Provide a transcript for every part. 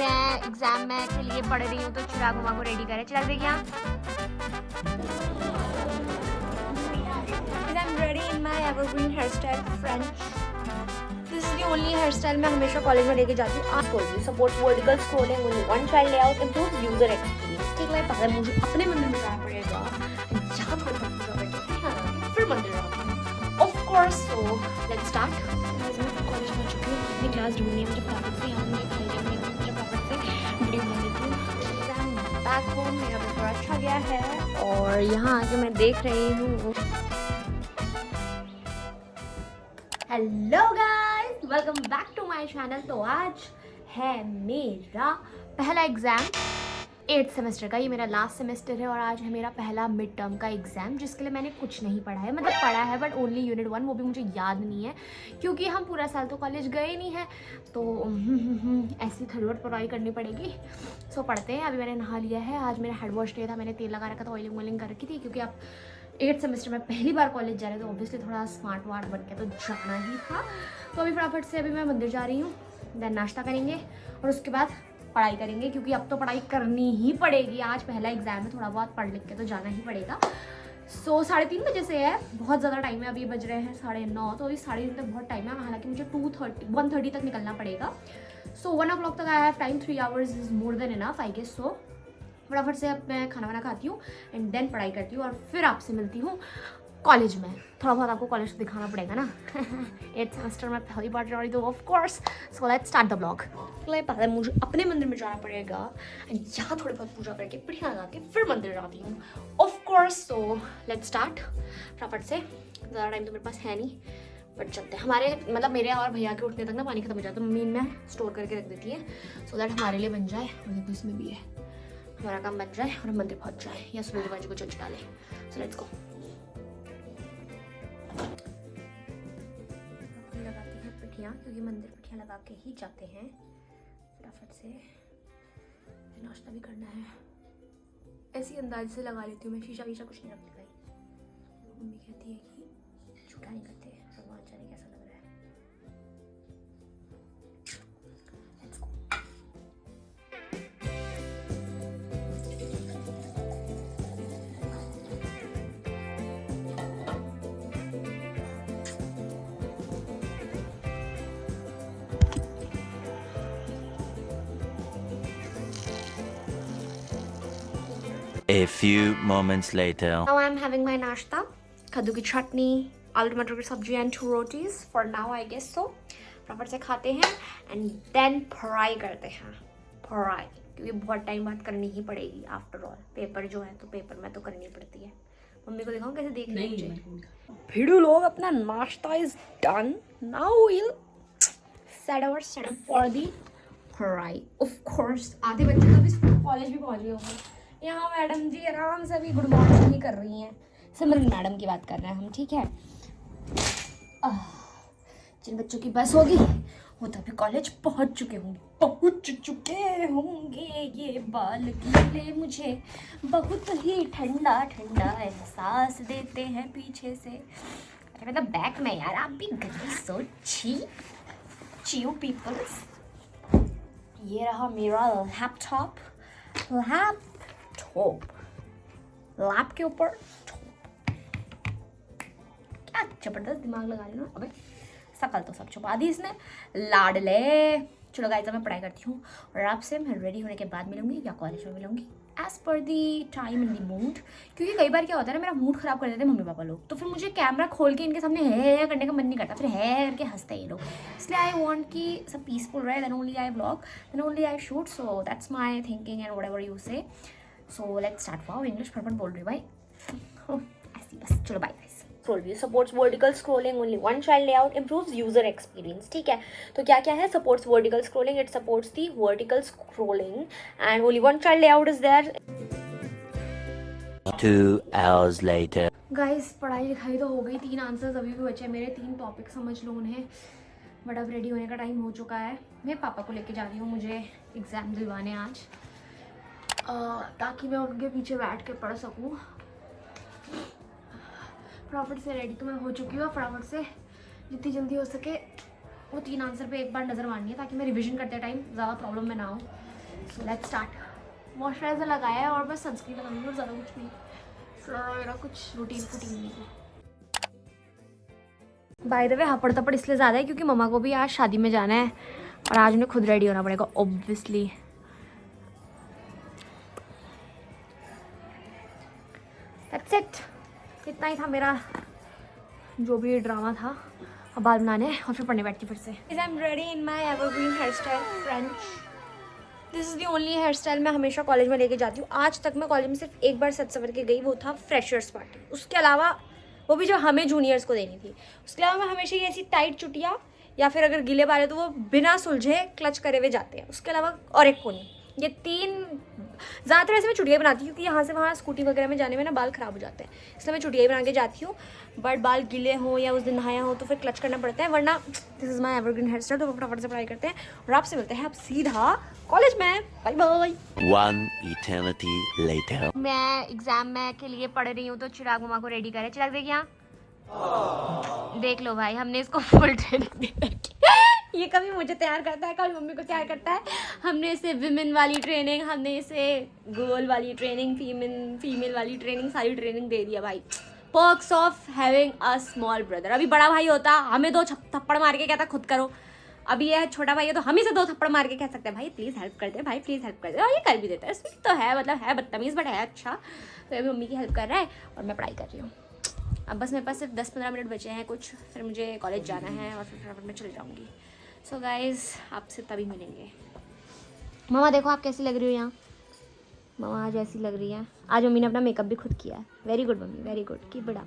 मैं एग्जाम में के लिए पढ़ रही हूँ तो चिराग मम्मा को रेडी करे। चिराग देखिए यहाँ। I'm ready in my evergreen hairstyle French. This is the only hairstyle मैं हमेशा कॉलेज में लेके जाती हूँ। आप बोलिए supports vertical scrolling, only one child layout, improves user experience. ठीक है, पता है मुझे अपने मंदिर में जाना पड़ेगा। यहाँ थोड़ी बहुत पूजा करके फिर मंदिर जाऊँगी। Of course, so let's start. मैं कॉलेज में चुकी हूँ, अपनी क्लास ढूंढनी है मुझे फटाफट से। यहाँ मुझे खाली टाइम नहीं है, मुझे फटाफट से वीडियो बना देती हूँ। बैक होम मेरा पेपर अच्छा गया है और यहाँ आके मैं देख रही हूँ। Hello guys, welcome back to my channel. तो आज है मेरा पहला एग्ज़ाम 8th सेमेस्टर का। ये मेरा लास्ट सेमेस्टर है और आज है मेरा पहला मिड टर्म का एग्ज़ाम, जिसके लिए मैंने कुछ नहीं पढ़ा है। मतलब पढ़ा है बट ओनली यूनिट 1, वो भी मुझे याद नहीं है क्योंकि हम पूरा साल तो कॉलेज गए नहीं हैं। तो ऐसी थोड़ी पढ़ाई करनी पड़ेगी। सो पढ़ते हैं। अभी मैंने नहा लिया है। आज मेरा हेड वॉश डे था, मैंने तेल लगा रखा था, ऑयलिंग वॉइलिंग कर रखी थी क्योंकि आप 8th सेमेस्टर में पहली बार कॉलेज जा रहे थे तो ऑब्वियसली थोड़ा स्मार्ट वार्ट बन के तो जाना ही था। तो अभी फटाफट से अभी मैं मंदिर जा रही हूँ, देन नाश्ता करेंगे और उसके बाद पढ़ाई करेंगे क्योंकि अब तो पढ़ाई करनी ही पड़ेगी। आज पहला एग्जाम है, थोड़ा बहुत पढ़ लिख के तो जाना ही पड़ेगा। 3:30 बजे से है, बहुत ज़्यादा टाइम है। अभी बज रहे हैं 9:30, तो अभी 3:30 तक बहुत टाइम है। हालांकि मुझे 1:30 तक निकलना पड़ेगा। 1 o'clock तक I have time. 3 hours is more than enough I guess. So फटाफट से अब मैं खाना वाना खाती हूँ एंड देन पढ़ाई करती हूँ और फिर आपसे मिलती हूँ कॉलेज में। थोड़ा बहुत आपको कॉलेज दिखाना पड़ेगा ना। 8th सेमेस्टर में पहली बार जा रही तो of course. So let's start the blog. पता है मुझे अपने मंदिर में जाना पड़ेगा एंड यहाँ थोड़ी बहुत पूजा करके बढ़िया लगा के फिर मंदिर जाती हूँ of course. So let's start फटाफट से। ज़्यादा टाइम तो मेरे पास है नहीं बट चलते हैं। हमारे मतलब मेरे और भैया के उठने तक ना पानी खत्म हो जाता है। मम्मी इनमें स्टोर करके रख देती है सो दैट हमारे लिए बन जाए। और इसमें भी है, हमारा काम बन जाए और हम मंदिर पहुंच जाए या सूर्य देव जी को चर्च डालें। So let's go. लगाते हैं पिठियाँ क्योंकि मंदिर पिठियाँ लगा के ही जाते हैं। फटाफट से नाश्ता भी करना है। ऐसी अंदाज से लगा लेती हूँ मैं, शीशा वीशा कुछ नहीं रखती भाई। मम्मी कहती है कि झूठा नहीं करते, भगवान जाने कैसा लग रहा है। Let's go. A few moments later. Now I'm having my नाश्ता, कद्दू की चटनी, आलू टमाटर की सब्जी and 2 rotis for now I guess. So proper से खाते हैं एंड देन पढ़ाई करते हैं। पढ़ाई क्योंकि बहुत टाइम बाद करनी ही पड़ेगी आफ्टर ऑल। पेपर जो है तो पेपर में तो करनी पड़ती है। मम्मी को दिखाऊं कैसे देख रही है मुझे। भिड़ू लोग, अपना नाश्ता is done. Now will set up for the पढ़ाई। ऑफ कोर्स आधे बच्चे तो अभी कॉलेज भी पहुंच गए होंगे। यहाँ मैडम जी आराम से भी गुड मॉर्निंग ही कर रही हैं। सिमरन मैडम की बात कर रहे हैं हम, ठीक है। जिन बच्चों की बस होगी वो तो अभी कॉलेज पहुँच चुके होंगे। ये बाल गीले मुझे बहुत ही ठंडा ठंडा एहसास देते हैं पीछे से। अरे मतलब बैक में यार आप भी गए। सो चीयू पीपल्स। ये रहा मेरा लैपटॉप लैप के ऊपर क्या जबरदस्त दिमाग लगा रही हूँ। अबे शकल तो सब छुपा दी इसने, लाडले। चलो गाइस मैं पढ़ाई करती हूँ और आपसे मैं रेडी होने के बाद मिलूंगी या कॉलेज में मिलूंगी as per the time in the mood. क्योंकि कई बार क्या होता है ना, मेरा मूड खराब कर देते हैं मम्मी पापा लोग, तो फिर मुझे कैमरा खोल के इनके सामने है करने का मन नहीं करता, फिर है करके हंसते हैं ये लोग। इसलिए आई वॉन्ट कि सब पीसफुल रहे, then only I vlog, then only I shoot. So that's my thinking and whatever you say. So let's start. Wow English फटफट बोल रही भाई। ऐसी बस, चलो bye guys. Scroll view supports vertical scrolling, only one child layout, improves user experience. ठीक है, तो क्या क्या है? Supports vertical scrolling, it supports the vertical scrolling and only one child layout is there. 2 hours later. Guys पढ़ाई लिखाई तो हो गई, 3 आंसर्स अभी भी बचे मेरे। 3 टॉपिक समझ लो उन्हें, बट अब रेडी होने का टाइम हो चुका है। मैं पापा को लेके जा रही हूँ, मुझे एग्ज़ाम दिलवाने आज, ताकि मैं उनके पीछे बैठ के पढ़ सकूँ। फटाफट से रेडी तो मैं हो चुकी हूँ। फटाफट से जितनी जल्दी हो सके वो 3 आंसर पे एक बार नज़र मारनी है ताकि मैं रिवीजन करते टाइम ज़्यादा प्रॉब्लम में ना हो। सो लेट्स स्टार्ट। मॉइस्चराइजर लगाया है और बस सनस्क्रीन लगाऊंगी और ज़्यादा कुछ नहीं, फ्लोरा वगैरह कुछ रूटीन नहीं है। बाय द वे हपड़ तपड़ इसलिए ज़्यादा है क्योंकि मम्मा को भी आज शादी में जाना है और आज उन्हें खुद रेडी होना पड़ेगा ऑब्वियसली। दैट्स इट, इतना ही था मेरा जो भी ड्रामा था। अब बाल बनाने और फिर पढ़ने बैठती फिर से। I am ready in my evergreen hair style French. This is the only hair style मैं हमेशा कॉलेज में लेके जाती हूँ। आज तक मैं कॉलेज में सिर्फ एक बार सच सवर के गई, वो था फ्रेशर्स पार्टी। उसके अलावा वो भी जो हमें जूनियर्स को देनी थी। उसके अलावा मैं हमेशा ये ऐसी टाइट चुटिया या फिर अगर गीले बाल है तो वो बिना सुलझे क्लच करे हुए जाते हैं। उसके अलावा और एक को नहीं। ये 3 ज़्यादातर ऐसे मैं चुटिया बनाती हूँ क्योंकि यहाँ से वहाँ स्कूटी वगैरह में जाने में ना बाल ख़राब हो जाते हैं, इसलिए मैं चुटिया बना के जाती हूँ। बट बाल गीले हो या उस दिन नहाया हो तो फिर क्लच करना पड़ता है, वरना this is my evergreen hair style. तो फटाफट से पढ़ाई करते हैं और आपसे मिलते हैं अब सीधा कॉलेज में। Bye bye. 1 eternity later. मैं एग्ज़ाम में के लिए पढ़ रही हूँ तो चिराग मम्मा को रेडी करे। चिराग देखिए यहाँ, देख लो भाई, हमने इसको फुल ट्रेनिंग दे रखी है। ये कभी मुझे तैयार करता है, कभी मम्मी को तैयार करता है। हमने इसे विमेन वाली ट्रेनिंग, हमने इसे गर्ल वाली ट्रेनिंग, फीमेल वाली ट्रेनिंग, सारी ट्रेनिंग दे दिया भाई। Perks of having a small brother. अभी बड़ा भाई होता हमें 2 थप्पड़ मार के कहता खुद करो। अभी ये छोटा भाई है तो हम ही से 2 थप्पड़ मार के कह सकते हैं भाई प्लीज़ हेल्प कर दे, भाई प्लीज़ हेल्प कर दे। और ये कर भी देता है, स्वीट तो है, मतलब है बदतमीज़ बट है अच्छा। तो अभी मम्मी की हेल्प कर रहा है और मैं पढ़ाई कर रही हूँ। अब बस मेरे पास सिर्फ 10-15 मिनट बचे हैं कुछ, फिर मुझे कॉलेज जाना है और फिर फटाफट मैं चले जाऊँगी। सो गाइज़ आपसे तभी मिलेंगे। मम्मा देखो आप कैसी लग रही हो यहाँ। मम्मा आज ऐसी लग रही है। आज मम्मी ने अपना मेकअप भी खुद किया है। Very good mummy, very good, की बड़ा।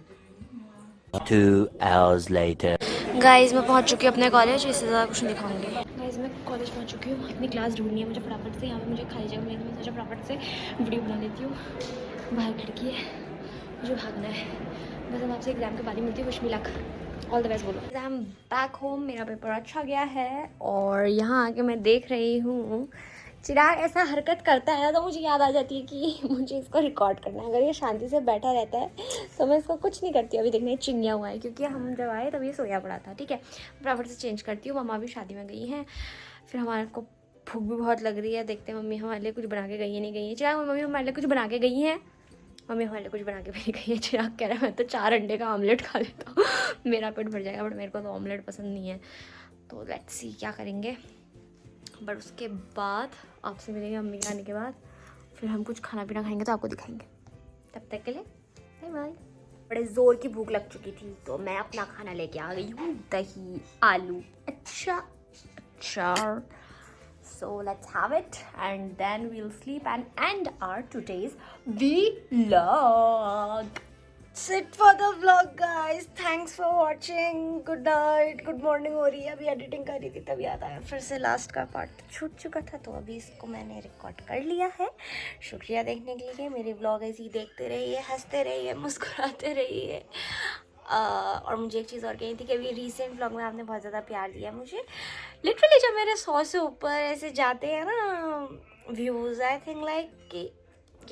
2 hours later. गाइज़ मैं पहुँच चुकी हूँ अपने कॉलेज, इससे ज़्यादा कुछ नहीं दिखाऊंगी। गाइज़ मैं कॉलेज पहुँच चुकी हूँ, अपनी क्लास ढूंढनी है मुझे फटाफट से। यहाँ पे मुझे खाली जगह मिली, मैं सोचा फटाफट से वीडियो बना लेती हूँ। बाहर खिड़की है, मुझे भागना है। बस अब आपसे एग्ज़ाम के बाद ही मिलती हूँ। Wish me luck, all the best बोलो। एग्ज़ाम बैक होम, मेरा पेपर अच्छा गया है और यहाँ आके मैं देख रही हूँ चिराग ऐसा हरकत करता है तो मुझे याद आ जाती है कि मुझे इसको रिकॉर्ड करना है। अगर ये शांति से बैठा रहता है तो मैं इसको कुछ नहीं करती। अभी देखने चिंगिया हुआ है क्योंकि हम जब आए तब ये सोया पड़ा था। ठीक है, फटाफट से चेंज करती हूँ। मम्मा भी शादी में गई हैं, फिर हमारे को भूख भी बहुत लग रही है। देखते हैं मम्मी हमारे लिए कुछ बना के गई है नहीं गई है। चिराग मम्मी हमारे लिए कुछ बना के गई हैं। मम्मी हमारे लिए कुछ बना के भी नहीं गई है। चिराग कह रहा है मैं तो 4 अंडे का ऑमलेट खा लेता हूँ, मेरा पेट भर जाएगा, बट मेरे को तो ऑमलेट पसंद नहीं है। तो लेट्स सी क्या करेंगे। बट उसके बाद आपसे मिलेंगे मम्मी के आने के बाद, फिर हम कुछ खाना पीना खाएंगे तो आपको दिखाएंगे। तब तक के लिए बाय बाय। बड़े ज़ोर की भूख लग चुकी थी तो मैं अपना खाना लेके आ गई हूँ, दही आलू अच्छा। So let's have it and then we'll sleep and end our today's vlog. That's it for the vlog guys. Thanks for watching. Good night. Good morning हो रही है। अभी एडिटिंग कर रही थी तब याद आया फिर से लास्ट का पार्ट छूट चुका था तो अभी इसको मैंने रिकॉर्ड कर लिया है। शुक्रिया देखने के लिए। मेरे व्लॉग ऐसे ही देखते रहिए, हंसते रहिए, मुस्कुराते रहिए। और मुझे एक चीज़ और कहनी थी कि अभी रिसेंट व्लॉग में आपने बहुत ज़्यादा प्यार दिया मुझे। लिटरली जब मेरे 100 से ऊपर ऐसे जाते हैं ना व्यूज़, आई थिंक लाइक कि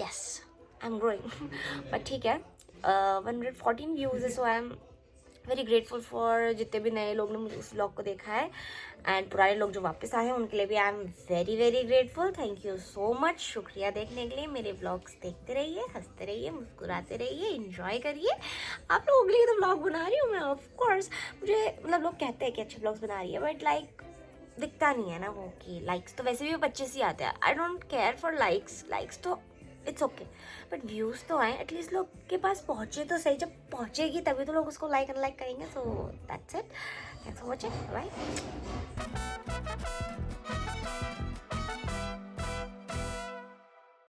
yes I am growing. But ठीक है, 114 व्यूज़ है, so I am very grateful for जितने भी नए लोग ने मुझे उस व्लॉग को देखा है एंड पुराने लोग जो वापस आए हैं उनके लिए भी आई am very very grateful. Thank you so much. शुक्रिया देखने के लिए। मेरे व्लॉग्स देखते रहिए, हंसते रहिए, मुस्कुराते रहिए, इंजॉय करिए। आप लोगों के लिए तो व्लॉग बना रही हूँ मैं, ऑफ कोर्स। मुझे मतलब लोग कहते हैं कि अच्छे व्लॉग्स बना रही है बट लाइक दिखता नहीं है ना वो कि लाइक्स तो वैसे भी 25 ही आते हैं। I don't care for likes तो इट्स ओके, बट व्यूज़ तो आए, एटलीस्ट लोग के पास पहुँचे तो सही। जब पहुँचेगी तभी तो लोग उसको लाइक अनलाइक करेंगे। So that's it. Thanks for watching, bye.